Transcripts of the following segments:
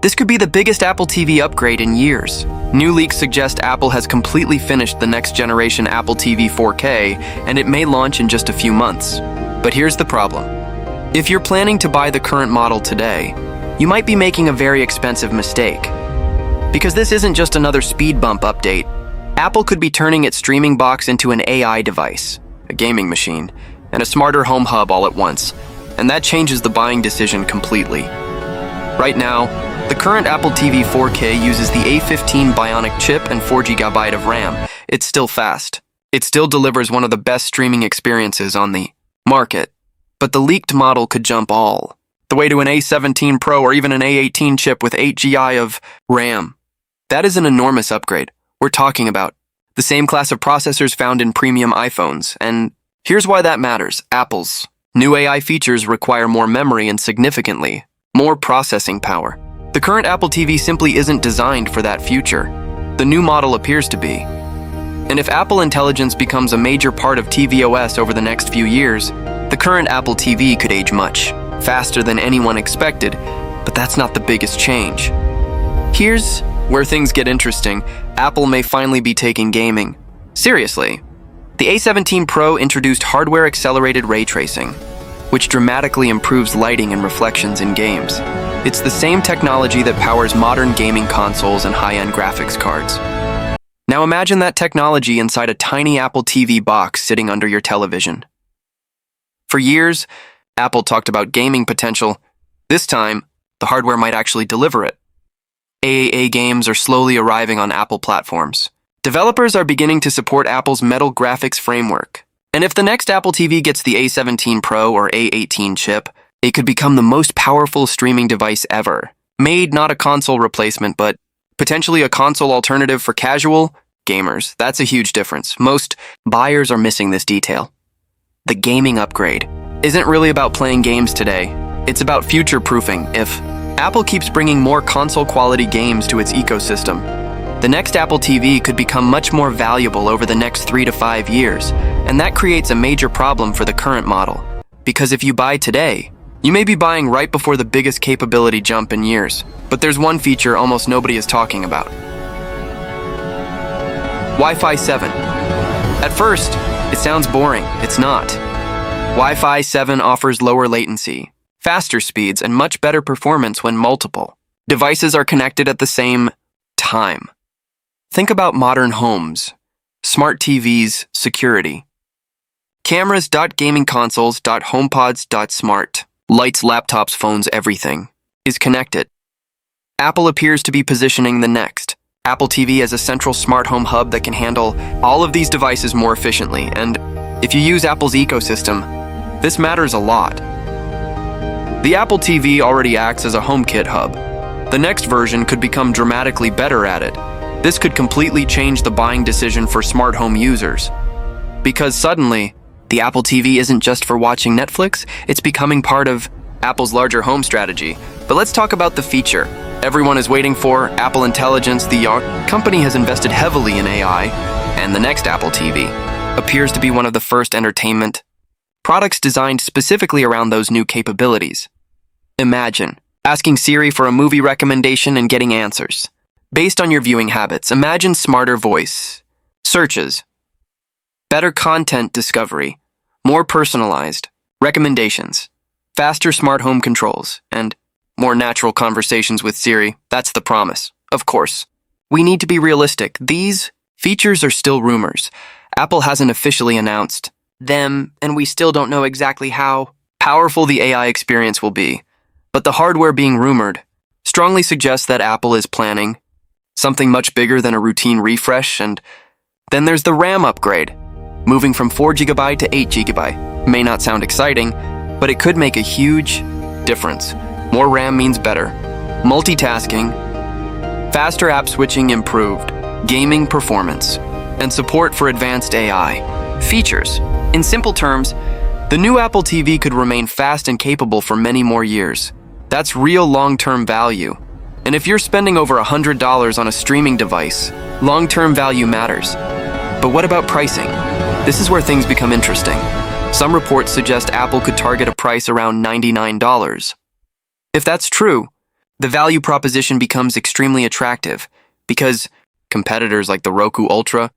This could be the biggest Apple TV upgrade in years. New leaks suggest Apple has completely finished the next generation Apple TV 4K, and it may launch in just a few months. But here's the problem. If you're planning to buy the current model today, you might be making a very expensive mistake. Because this isn't just another speed bump update. Apple could be turning its streaming box into an AI device, a gaming machine, and a smarter home hub all at once. And that changes the buying decision completely. Right now, the current Apple TV 4K uses the A15 Bionic chip and 4GB of RAM. It's still fast. It still delivers one of the best streaming experiences on the market. But the leaked model could jump all the way to an A17 Pro or even an A18 chip with 8GB of RAM. That is an enormous upgrade. We're talking about the same class of processors found in premium iPhones. And here's why that matters. Apple's new AI features require more memory and significantly more processing power. The current Apple TV simply isn't designed for that future. The new model appears to be. And if Apple Intelligence becomes a major part of tvOS over the next few years, the current Apple TV could age much faster than anyone expected, but that's not the biggest change. Here's where things get interesting. Apple may finally be taking gaming seriously. The A17 Pro introduced hardware-accelerated ray tracing, which dramatically improves lighting and reflections in games. It's the same technology that powers modern gaming consoles and high-end graphics cards. Now imagine that technology inside a tiny Apple TV box sitting under your television. For years, Apple talked about gaming potential. This time, the hardware might actually deliver it. AAA games are slowly arriving on Apple platforms. Developers are beginning to support Apple's Metal graphics framework. And if the next Apple TV gets the A17 Pro or A18 chip, it could become the most powerful streaming device ever. Made not a console replacement, but potentially a console alternative for casual gamers. That's a huge difference. Most buyers are missing this detail. The gaming upgrade isn't really about playing games today. It's about future-proofing. If Apple keeps bringing more console-quality games to its ecosystem, the next Apple TV could become much more valuable over the next 3 to 5 years, and that creates a major problem for the current model. Because if you buy today, you may be buying right before the biggest capability jump in years. But there's one feature almost nobody is talking about. Wi-Fi 7. At first, it sounds boring. It's not. Wi-Fi 7 offers lower latency, faster speeds, and much better performance when multiple devices are connected at the same time. Think about modern homes, smart TVs, security. Cameras, gaming consoles, homepods, smart. Lights, laptops, phones, everything is connected. Apple appears to be positioning the next Apple TV as a central smart home hub that can handle all of these devices more efficiently. And if you use Apple's ecosystem, this matters a lot. The Apple TV already acts as a HomeKit hub. The next version could become dramatically better at it. This could completely change the buying decision for smart home users. Because suddenly, the Apple TV isn't just for watching Netflix, it's becoming part of Apple's larger home strategy. But let's talk about the feature everyone is waiting for, Apple Intelligence. The company has invested heavily in AI, and the next Apple TV appears to be one of the first entertainment products designed specifically around those new capabilities. Imagine asking Siri for a movie recommendation and getting answers based on your viewing habits. Imagine smarter voice searches, better content discovery, more personalized recommendations, faster smart home controls, and more natural conversations with Siri. That's the promise. Of course, we need to be realistic. These features are still rumors. Apple hasn't officially announced them, and we still don't know exactly how powerful the AI experience will be. But the hardware being rumored strongly suggests that Apple is planning something much bigger than a routine refresh. And then there's the RAM upgrade. Moving from 4GB to 8GB may not sound exciting, but it could make a huge difference. More RAM means better multitasking, faster app switching, improved gaming performance, and support for advanced AI features. In simple terms, the new Apple TV could remain fast and capable for many more years. That's real long-term value. And if you're spending over $100 on a streaming device, long-term value matters. But what about pricing? This is where things become interesting. Some reports suggest Apple could target a price around $99. If that's true, the value proposition becomes extremely attractive because competitors like the Roku Ultra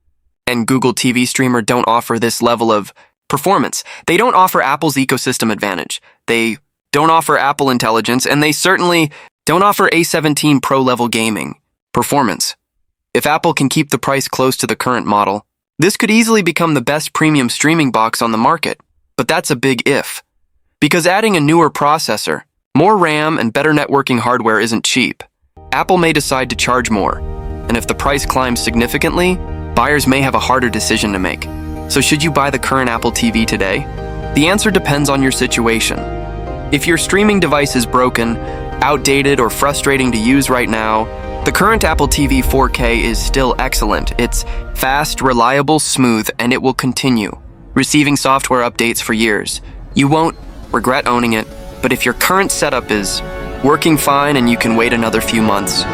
and Google TV Streamer don't offer this level of performance. They don't offer Apple's ecosystem advantage. They don't offer Apple Intelligence, and they certainly don't offer A17 Pro level gaming performance. If Apple can keep the price close to the current model, this could easily become the best premium streaming box on the market. But that's a big if. Because adding a newer processor, more RAM, and better networking hardware isn't cheap. Apple may decide to charge more, and if the price climbs significantly, buyers may have a harder decision to make. So should you buy the current Apple TV today? The answer depends on your situation. If your streaming device is broken, outdated, or frustrating to use right now, the current Apple TV 4K is still excellent. It's fast, reliable, smooth, and it will continue receiving software updates for years. You won't regret owning it, but if your current setup is working fine and you can wait another few months,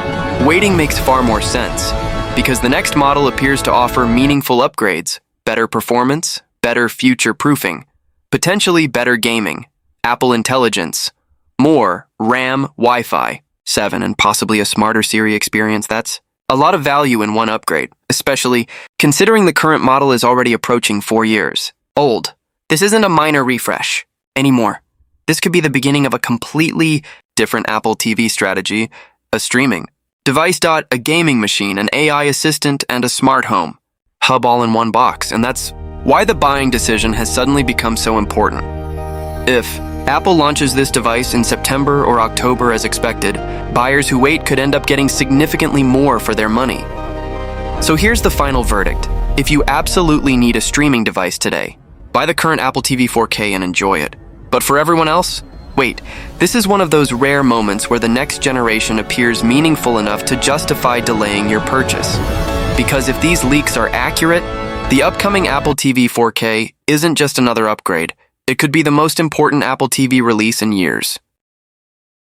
waiting makes far more sense because the next model appears to offer meaningful upgrades, better performance, better future-proofing, potentially better gaming, Apple Intelligence, more RAM, Wi-Fi 7, and possibly a smarter Siri experience. That's a lot of value in one upgrade, especially considering the current model is already approaching 4 years old. This isn't a minor refresh anymore. This could be the beginning of a completely different Apple TV strategy, a streaming device, a gaming machine, an AI assistant, and a smart home hub all in one box. And that's why the buying decision has suddenly become so important. If Apple launches this device in September or October as expected, buyers who wait could end up getting significantly more for their money. So here's the final verdict. If you absolutely need a streaming device today, buy the current Apple TV 4K and enjoy it. But for everyone else, wait. This is one of those rare moments where the next generation appears meaningful enough to justify delaying your purchase. Because if these leaks are accurate, the upcoming Apple TV 4K isn't just another upgrade. It could be the most important Apple TV release in years.